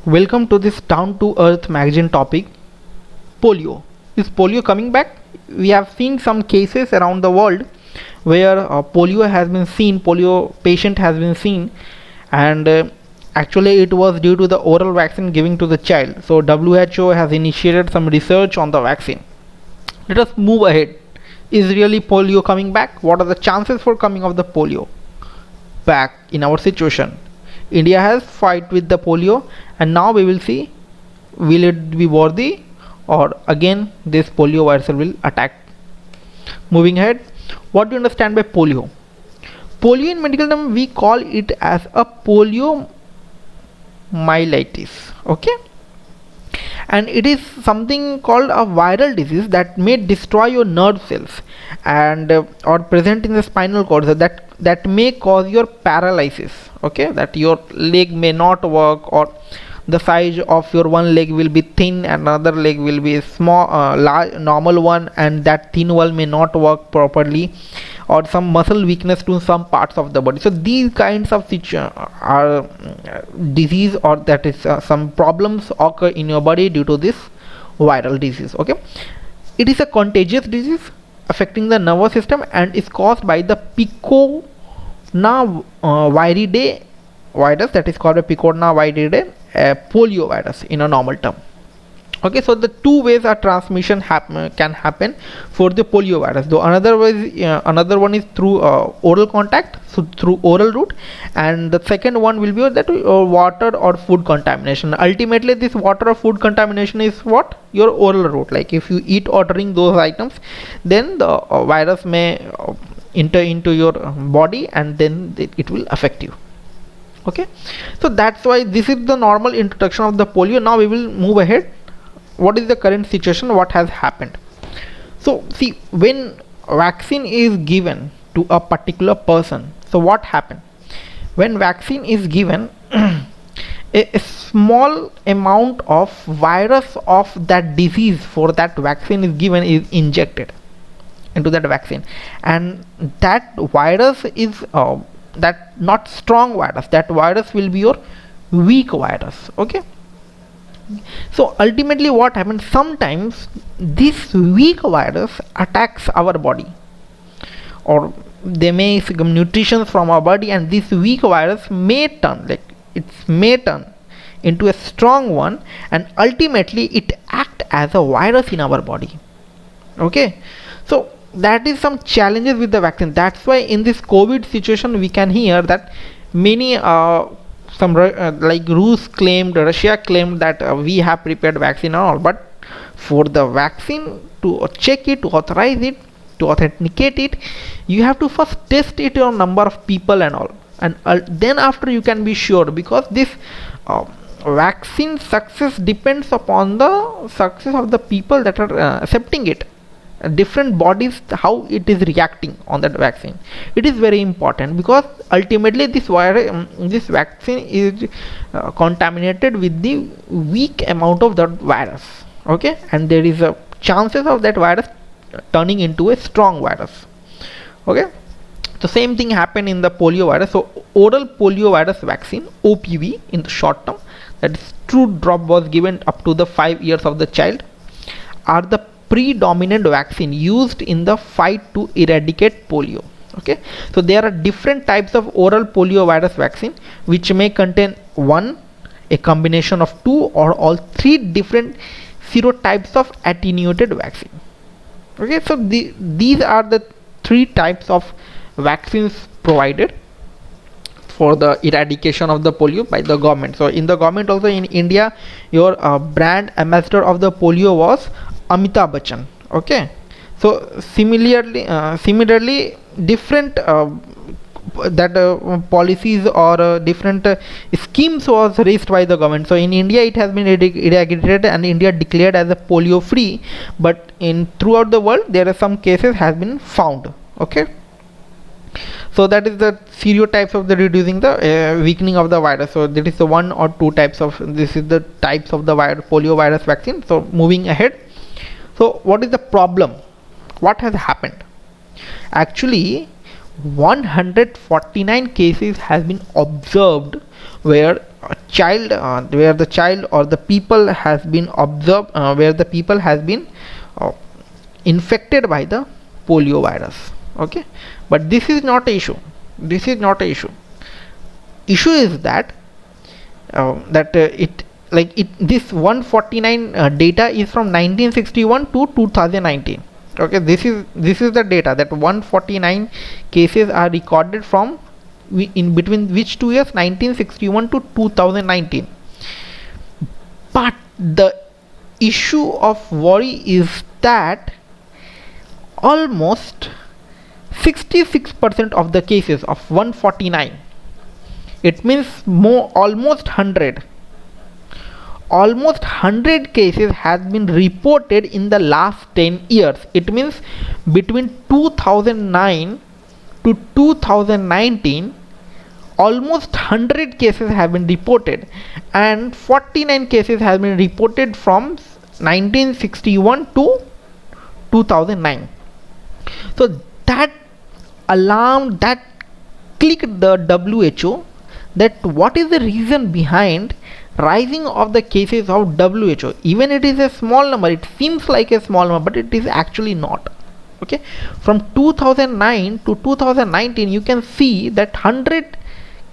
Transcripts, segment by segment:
Welcome to this down to earth magazine topic, polio. Is polio coming back? We have seen some cases around the world where polio patient has been seen, and actually it was due to the oral vaccine giving to the child. So WHO has initiated some research on the vaccine. Let us move ahead. Is really polio coming back? What are the chances for coming of the polio back in our situation? India has fight with the polio, and now we will see will it be worthy or again this polio virus will attack. Moving ahead, what do you understand by polio? Polio in medical term we call it as a poliomyelitis. Okay, and it is something called a viral disease that may destroy your nerve cells and or present in the spinal cord, so that may cause your paralysis. Okay, that your leg may not work, or the size of your one leg will be thin and another leg will be small, large normal one, and that thin one may not work properly, or some muscle weakness to some parts of the body. So these kinds of are disease, or that is some problems occur in your body due to this viral disease. Okay, it is a contagious disease affecting the nervous system and is caused by the picornaviridae virus, that is called a picornaviridae polio virus in a normal term. Okay, so the two ways a transmission can happen for the polio virus. Though another one is through oral contact, so through oral route, and the second one will be that water or food contamination. Ultimately, this water or food contamination is what your oral route. Like if you eat or drink those items, then the virus may enter into your body, and then it will affect you. Okay, so that's why this is the normal introduction of the polio. Now we will move ahead. What is the current situation? What has happened? So see, when vaccine is given to a particular person, so what happened? When vaccine is given, a small amount of virus of that disease for that vaccine is given, is injected into that vaccine, and that virus is that not strong virus, that virus will be your weak virus. Okay, so ultimately what happens, sometimes this weak virus attacks our body, or they may some nutrition from our body, and this weak virus may turn, into a strong one, and ultimately it act as a virus in our body. Okay, so that is some challenges with the vaccine. That's why in this COVID situation we can hear that many like Russia claimed that we have prepared vaccine and all, but for the vaccine to check it, to authorize it, to authenticate it, you have to first test it on number of people and all, and then after you can be sure, because this vaccine success depends upon the success of the people that are accepting it, different bodies, how it is reacting on that vaccine. It is very important, because ultimately this vaccine is contaminated with the weak amount of that virus. Okay, and there is a chances of that virus turning into a strong virus. Okay, the same thing happened in the polio virus. So oral polio virus vaccine, OPV in the short term, that is true drop, was given up to the 5 years of the child, are the predominant vaccine used in the fight to eradicate polio. Okay, so there are different types of oral polio virus vaccine which may contain a combination of 2 or all 3 different serotypes of attenuated vaccine. Okay, so these are the 3 types of vaccines provided for the eradication of the polio by the government. So in the government also, in India, your brand ambassador of the polio was Amitabh Bachchan. Okay, so similarly different policies or different schemes was raised by the government. So in India it has been eradicated and India declared as a polio free, but in throughout the world there are some cases has been found. Okay, so that is the stereotypes of the reducing the weakening of the virus. So that is the 1 or 2 types of, this is the types of the polio virus vaccine. So moving ahead, so what is the problem? What has happened? Actually 149 cases has been observed where child where the child or the people has been observed, where the people has been infected by the polio virus. Okay, but this is not a issue. This is not a issue. Issue is that this 149 data is from 1961 to 2019. Okay, this is the data that 149 cases are recorded from in between which 2 years, 1961 to 2019. But the issue of worry is that almost 66% of the cases of 149, it means almost 100 cases has been reported in the last 10 years. It means between 2009 to 2019 almost 100 cases have been reported, and 49 cases have been reported from 1961 to 2009. So that alarm, that clicked the WHO, that what is the reason behind rising of the cases of WHO. Even it is a small number, it seems like a small number, but it is actually not. Okay, from 2009 to 2019 you can see that 100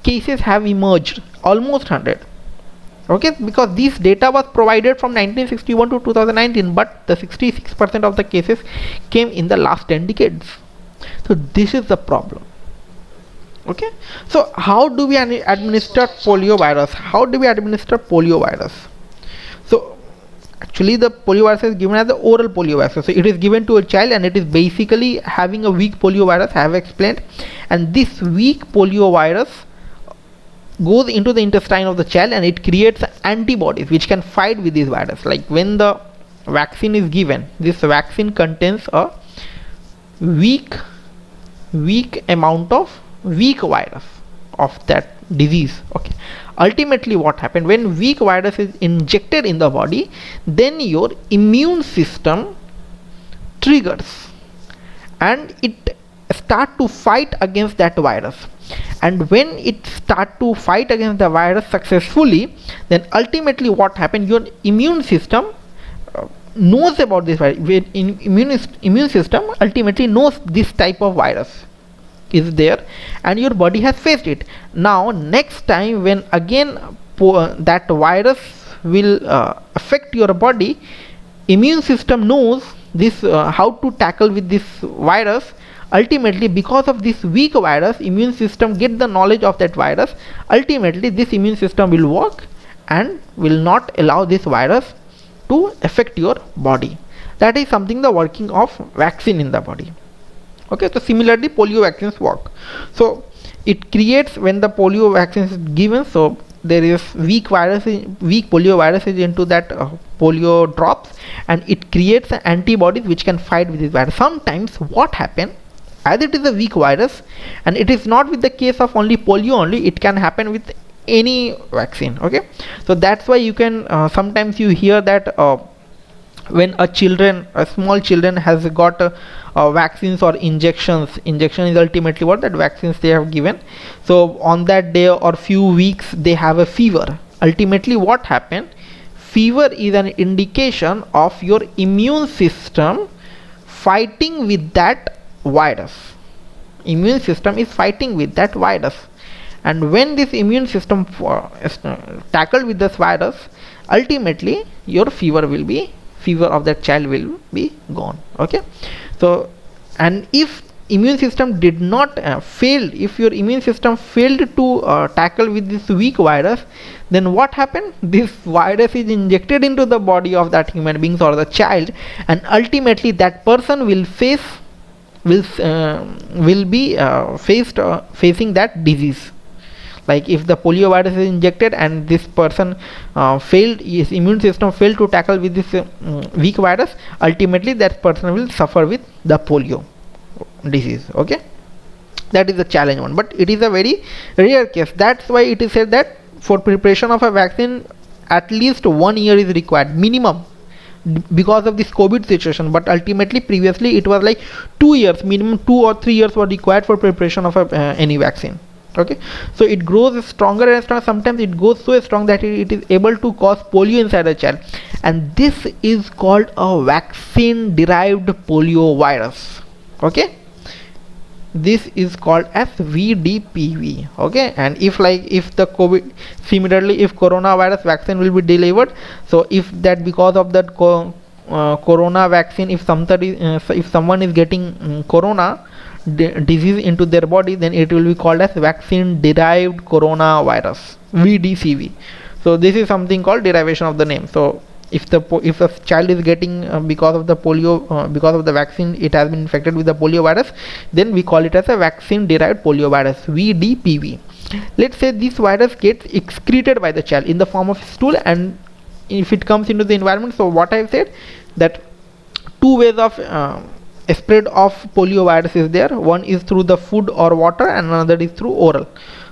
cases have emerged, almost 100. Okay, because this data was provided from 1961 to 2019, but the 66% of the cases came in the last 10 decades. So this is the problem. Okay, so how do we administer polio virus? So actually the polio virus is given as the oral polio virus. So it is given to a child and it is basically having a weak polio virus, I have explained, and this weak polio virus goes into the intestine of the child and it creates antibodies which can fight with this virus. Like when the vaccine is given, this vaccine contains a weak amount of weak virus of that disease. Okay, ultimately what happened, when weak virus is injected in the body, then your immune system triggers and it start to fight against that virus, and when it start to fight against the virus successfully, then ultimately what happened, your immune system knows about this virus. Immune system ultimately knows this type of virus is there and your body has faced it. Now next time when again that virus will affect your body, immune system knows this how to tackle with this virus. Ultimately, because of this weak virus, immune system get the knowledge of that virus. Ultimately this immune system will work and will not allow this virus to affect your body. That is something the working of vaccine in the body. Okay, so similarly polio vaccines work. So it creates, when the polio vaccine is given, so there is weak polio viruses into that polio drops, and it creates antibodies which can fight with this virus. Sometimes what happen, as it is a weak virus, and it is not with the case of only polio only, it can happen with any vaccine. Okay, so that's why you can sometimes you hear that when a small children has got vaccines or injection is ultimately what that vaccines they have given. So on that day or few weeks they have a fever. Ultimately what happened, fever is an indication of your immune system fighting with that virus. Immune system is fighting with that virus, and when this immune system tackled with this virus, ultimately your fever of that child will be gone. Okay, so and if immune system did not if your immune system failed to tackle with this weak virus, then what happened, this virus is injected into the body of that human beings or the child, and ultimately that person will face will be facing that disease. Like if the polio virus is injected and this person his immune system failed to tackle with this weak virus, ultimately that person will suffer with the polio disease. Okay, that is the challenge one, but it is a very rare case. That's why it is said that for preparation of a vaccine at least 1 year is required minimum, because of this COVID situation. But ultimately previously it was like 2 years, minimum 2 or 3 years were required for preparation of any vaccine. Okay, so it grows stronger and stronger. Sometimes it goes so strong that it is able to cause polio inside a child, and this is called a vaccine derived polio virus. Okay, this is called as VDPV. Okay, and if the COVID, similarly if coronavirus vaccine will be delivered, so if that because of that corona vaccine, if someone is getting corona disease into their body, then it will be called as vaccine derived coronavirus, VDCV. So this is something called derivation of the name. So if a child is getting because of the polio because of the vaccine, it has been infected with the polio virus, then we call it as a vaccine derived polio virus, VDPV. Let's say this virus gets excreted by the child in the form of stool, and if it comes into the environment, so what I've said, that two ways of spread of polio virus is there. One is through the food or water, and another is through oral.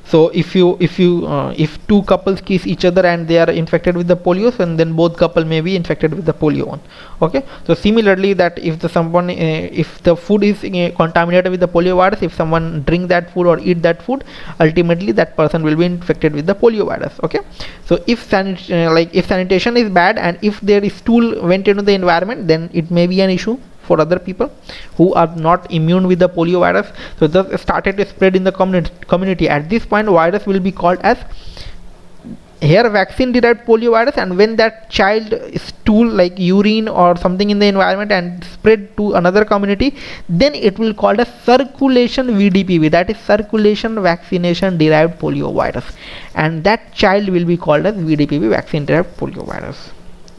So if two couples kiss each other and they are infected with the polio, and then both couple may be infected with the polio one. Okay, so similarly, that if the food is contaminated with the polio virus, if someone drink that food or eat that food, ultimately that person will be infected with the polio virus. Okay, so if sanitation is bad, and if there is stool went into the environment, then it may be an issue for other people who are not immune with the polio virus. So thus started to spread in the community. At this point, virus will be called as here vaccine derived polio virus, and when that child stool like urine or something in the environment and spread to another community, then it will called as circulation VDPV, that is circulation vaccination derived polio virus, and that child will be called as VDPV, vaccine derived polio virus.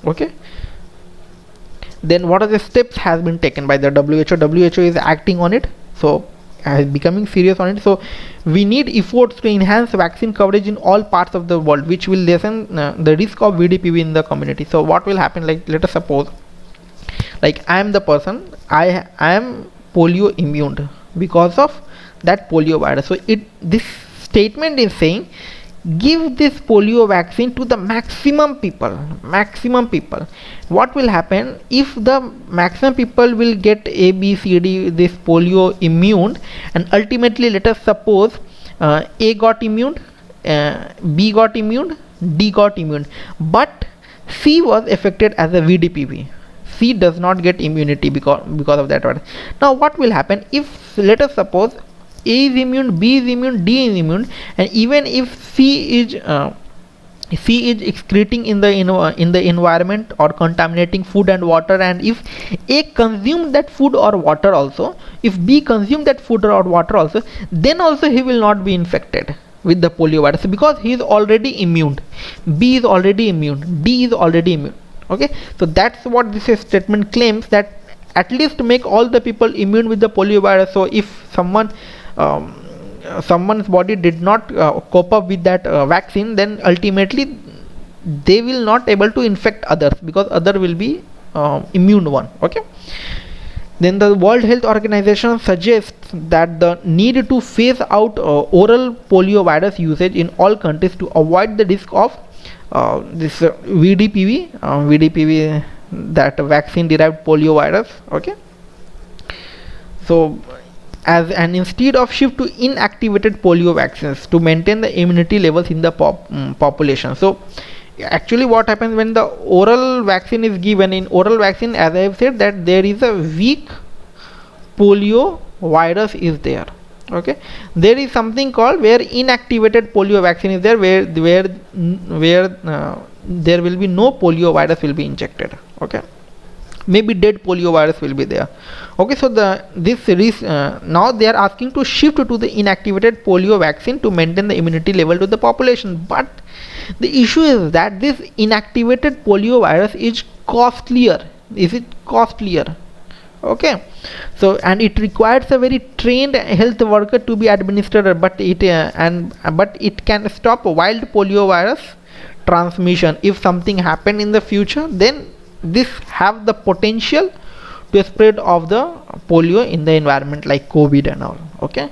Okay, then what are the steps has been taken by the WHO is acting on it, so becoming serious on it. So we need efforts to enhance vaccine coverage in all parts of the world, which will lessen the risk of VDPV in the community. So what will happen, like let us suppose, like I am the person, I am polio immune because of that polio virus. So this statement is saying, give this polio vaccine to the maximum people. What will happen if the maximum people will get A, B, C, D, this polio immune, and ultimately let us suppose A got immune, B got immune, D got immune, but C was affected as a VDPV. C does not get immunity because of that one. Now what will happen if, let us suppose, A is immune, B is immune, D is immune, and even if C is excreting in the environment or contaminating food and water, and if A consumed that food or water also, if B consumed that food or water also, then also he will not be infected with the polio virus because he is already immune. B is already immune, D is already immune. Okay, so that's what this statement claims, that at least make all the people immune with the polio virus. So if someone's body did not cope up with that vaccine, then ultimately they will not able to infect others because other will be immune one. Okay, then the World Health Organization suggests that the need to phase out oral polio virus usage in all countries to avoid the risk of this VDPV, that vaccine derived polio virus. Okay, so and instead of shift to inactivated polio vaccines to maintain the immunity levels in the population. So actually what happens when the oral vaccine is given, in oral vaccine, as I have said, that there is a weak polio virus is there. Okay, there is something called where inactivated polio vaccine is there, where there will be no polio virus will be injected. Okay, maybe dead polio virus will be there. Okay, so now they are asking to shift to the inactivated polio vaccine to maintain the immunity level to the population. But the issue is that this inactivated polio virus is costlier. Is it costlier? Okay, so and it requires a very trained health worker to be administered, but it can stop wild polio virus transmission. If something happened in the future, then this have the potential to spread of the polio in the environment like COVID and all. Okay,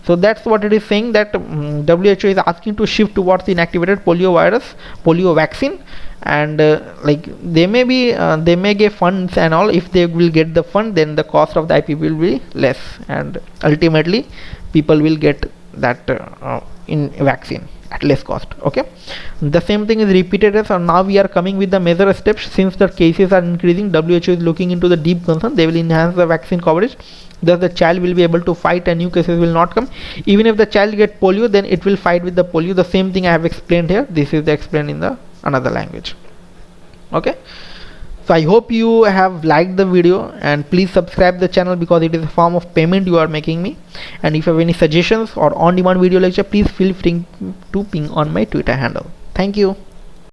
so that's what it is saying, that WHO is asking to shift towards the inactivated polio vaccine, and like they may get funds and all. If they will get the fund, then the cost of the IP will be less, and ultimately people will get that in vaccine at less cost. Okay, the same thing is repeated as, now we are coming with the major steps. Since the cases are increasing, WHO is looking into the deep concern. They will enhance the vaccine coverage, thus the child will be able to fight and new cases will not come. Even if the child get polio, then it will fight with the polio. The same thing I have explained here. This is explained in the another language. Okay, so I hope you have liked the video, and please subscribe the channel because it is a form of payment you are making me. And if you have any suggestions or on demand video lecture, please feel free to ping on my Twitter handle. Thank you.